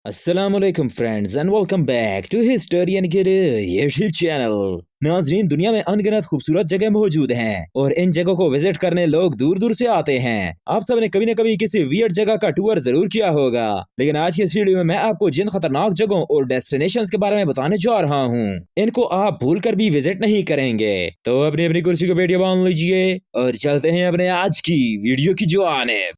अस्सलामुअलैकुम friends and welcome back to history and Guru YouTube channel. नाजरीन, दुनिया में अनगिनत खूबसूरत जगह मौजूद हैं और इन जगहों को विजिट करने लोग दूर दूर से आते हैं। आप सब ने कभी न कभी किसी वियर्ड जगह का टूर जरूर किया होगा, लेकिन आज की इस वीडियो में मैं आपको जिन खतरनाक जगहों और डेस्टिनेशंस के बारे में बताने जा रहा हूँ, इनको आप भूल कर भी विजिट नहीं करेंगे। तो अपनी अपनी कुर्सी को बैठिए, बांध लीजिए और चलते हैं अपने आज की वीडियो की जानिब।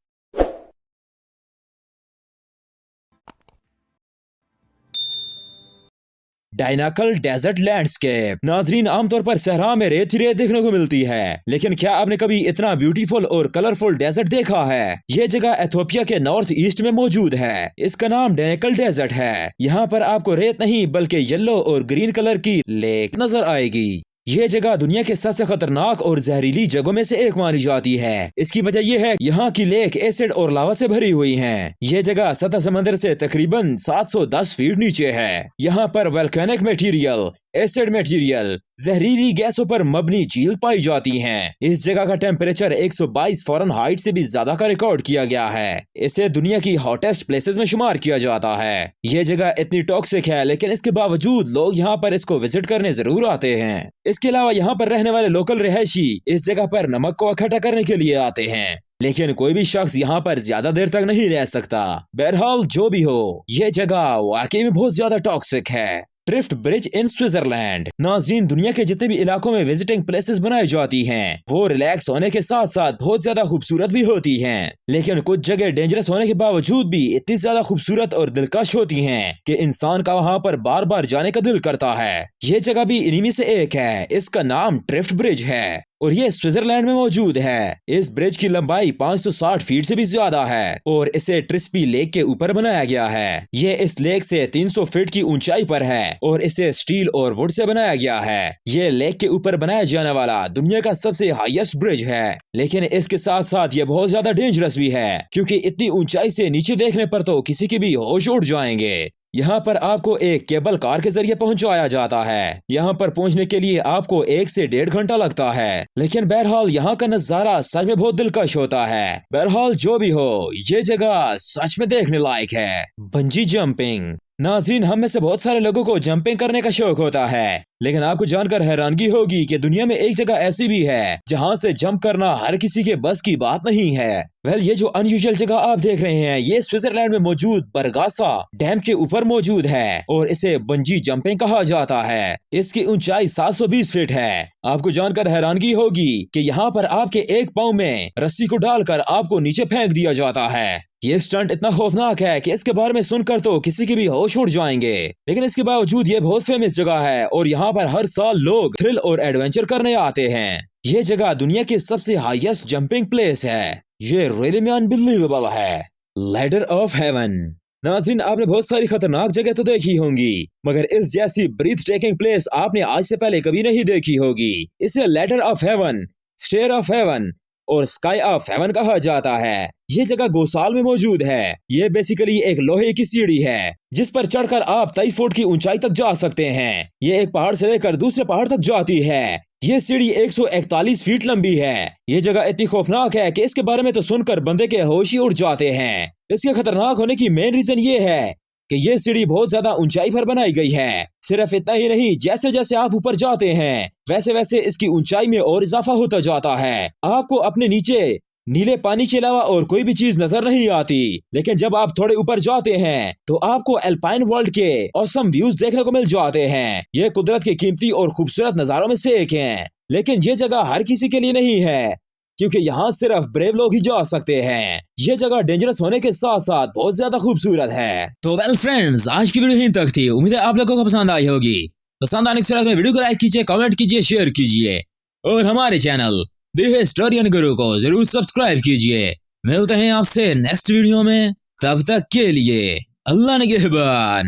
डायनाकल डेजर्ट लैंडस्केप। नाजरीन, आमतौर पर सहरा में रेत ही रेत देखने को मिलती है, लेकिन क्या आपने कभी इतना ब्यूटीफुल और कलरफुल डेजर्ट देखा है? ये जगह एथोपिया के नॉर्थ ईस्ट में मौजूद है। इसका नाम डायनाकल डेजर्ट है। यहाँ पर आपको रेत नहीं बल्कि येलो और ग्रीन कलर की लेक नजर आएगी। ये जगह दुनिया के सबसे खतरनाक और जहरीली जगहों में से एक मानी जाती है। इसकी वजह यह है यहाँ की लेक एसिड और लावा से भरी हुई है। ये जगह सतह समंदर से तकरीबन 710 फीट नीचे है। यहाँ पर वोल्केनिक मटेरियल, एसिड मटेरियल, जहरीली गैसों पर मबनी झील पाई जाती हैं। इस जगह का टेम्परेचर 122 फ़ारेनहाइट से भी ज्यादा का रिकॉर्ड किया गया है। इसे दुनिया की हॉटेस्ट प्लेसेस में शुमार किया जाता है। ये जगह इतनी टॉक्सिक है, लेकिन इसके बावजूद लोग यहाँ पर इसको विजिट करने जरूर आते हैं। इसके अलावा यहाँ पर रहने वाले लोकल रहायशी इस जगह पर नमक को इकट्ठा करने के लिए आते हैं, लेकिन कोई भी शख्स यहाँ पर ज्यादा देर तक नहीं रह सकता। बहरहाल जो भी हो, ये जगह वाकई में बहुत ज्यादा टॉक्सिक है। ट्रिफ्ट ब्रिज इन स्विट्जरलैंड। नाजरीन, दुनिया के जितने भी इलाकों में विजिटिंग प्लेसेस बनाई जाती हैं, वो रिलैक्स होने के साथ साथ बहुत ज्यादा खूबसूरत भी होती हैं, लेकिन कुछ जगह डेंजरस होने के बावजूद भी इतनी ज्यादा खूबसूरत और दिलकश होती हैं कि इंसान का वहाँ पर बार बार जाने का दिल करता है। ये जगह भी इन्हीं में से एक है। इसका नाम ट्रिफ्ट ब्रिज है और ये स्विट्जरलैंड में मौजूद है। इस ब्रिज की लंबाई 560 फीट से भी ज्यादा है और इसे ट्रिस्पी लेक के ऊपर बनाया गया है। ये इस लेक से 300 फीट की ऊंचाई पर है और इसे स्टील और वुड से बनाया गया है। ये लेक के ऊपर बनाया जाने वाला दुनिया का सबसे हाईएस्ट ब्रिज है, लेकिन इसके साथ साथ ये बहुत ज्यादा डेंजरस भी है, क्योंकि इतनी ऊंचाई से नीचे देखने पर तो किसी के भी होश उड़ जाएंगे। यहाँ पर आपको एक केबल कार के जरिए पहुंचाया जाता है। यहाँ पर पहुंचने के लिए आपको 1 से 1.5 घंटा लगता है, लेकिन बहरहाल यहाँ का नजारा सच में बहुत दिलकश होता है। बहरहाल जो भी हो, ये जगह सच में देखने लायक है। Bungee jumping. नाजरीन, हम में से बहुत सारे लोगों को जंपिंग करने का शौक होता है, लेकिन आपको जानकर हैरानगी होगी कि दुनिया में एक जगह ऐसी भी है जहां से जंप करना हर किसी के बस की बात नहीं है। ये जो अनयूजुअल जगह आप देख रहे हैं, ये स्विट्जरलैंड में मौजूद बरगासा डैम के ऊपर मौजूद है और इसे बंजी जंपिंग कहा जाता है। इसकी ऊंचाई 720 फीट है। आपको जानकर हैरानगी होगी कि यहाँ पर आपके एक पाँव में रस्सी को डालकर आपको नीचे फेंक दिया जाता है। ये स्टंट इतना खौफनाक है कि इसके बारे में सुनकर तो किसी के भी होश उड़ जाएंगे, लेकिन इसके बावजूद ये बहुत फेमस जगह है और यहाँ पर हर साल लोग थ्रिल और एडवेंचर करने आते हैं। ये जगह दुनिया की सबसे हाईएस्ट जंपिंग प्लेस है। ये रियली में अनबिलीवेबल है। Ladder of haven. नाज़रीन, आपने बहुत सारी खतरनाक जगह तो देखी होंगी, मगर इस जैसी ब्रीथ टेकिंग प्लेस आपने आज से पहले कभी नहीं देखी होगी। इसे ladder of heaven, stair of heaven और स्काई ऑफ हेवन कहा जाता है। ये जगह गोसाल में मौजूद है। ये बेसिकली एक लोहे की सीढ़ी है जिस पर चढ़कर आप 23 फुट की ऊंचाई तक जा सकते हैं। ये एक पहाड़ से लेकर दूसरे पहाड़ तक जाती है। ये सीढ़ी 141 फीट लंबी है। ये जगह इतनी खौफनाक है कि इसके बारे में तो सुनकर बंदे के होश ही उड़ जाते हैं। इसके खतरनाक होने की मेन रीजन ये है कि ये सीढ़ी बहुत ज्यादा ऊंचाई पर बनाई गई है। सिर्फ इतना ही नहीं, जैसे जैसे आप ऊपर जाते हैं वैसे वैसे इसकी ऊंचाई में और इजाफा होता जाता है। आपको अपने नीचे नीले पानी के अलावा और कोई भी चीज नजर नहीं आती, लेकिन जब आप थोड़े ऊपर जाते हैं तो आपको एल्पाइन वर्ल्ड के ऑसम व्यूज देखने को मिल जाते हैं। ये कुदरत के कीमती और खूबसूरत नजारों में से एक है, लेकिन ये जगह हर किसी के लिए नहीं है, क्योंकि यहाँ सिर्फ ब्रेव लोग ही जा सकते हैं। ये जगह डेंजरस होने के साथ साथ बहुत ज्यादा खूबसूरत है। तो वेल फ्रेंड्स, आज की वीडियो यहीं तक थी। उम्मीद है आप लोगों को पसंद आई होगी। पसंद आने के साथ में वीडियो को लाइक कीजिए, कमेंट कीजिए, शेयर कीजिए और हमारे चैनल द हिस्टोरियन गुरु को जरूर सब्सक्राइब कीजिए। मिलते हैं आपसे नेक्स्ट वीडियो में, तब तक के लिए अल्लाह निगहबान।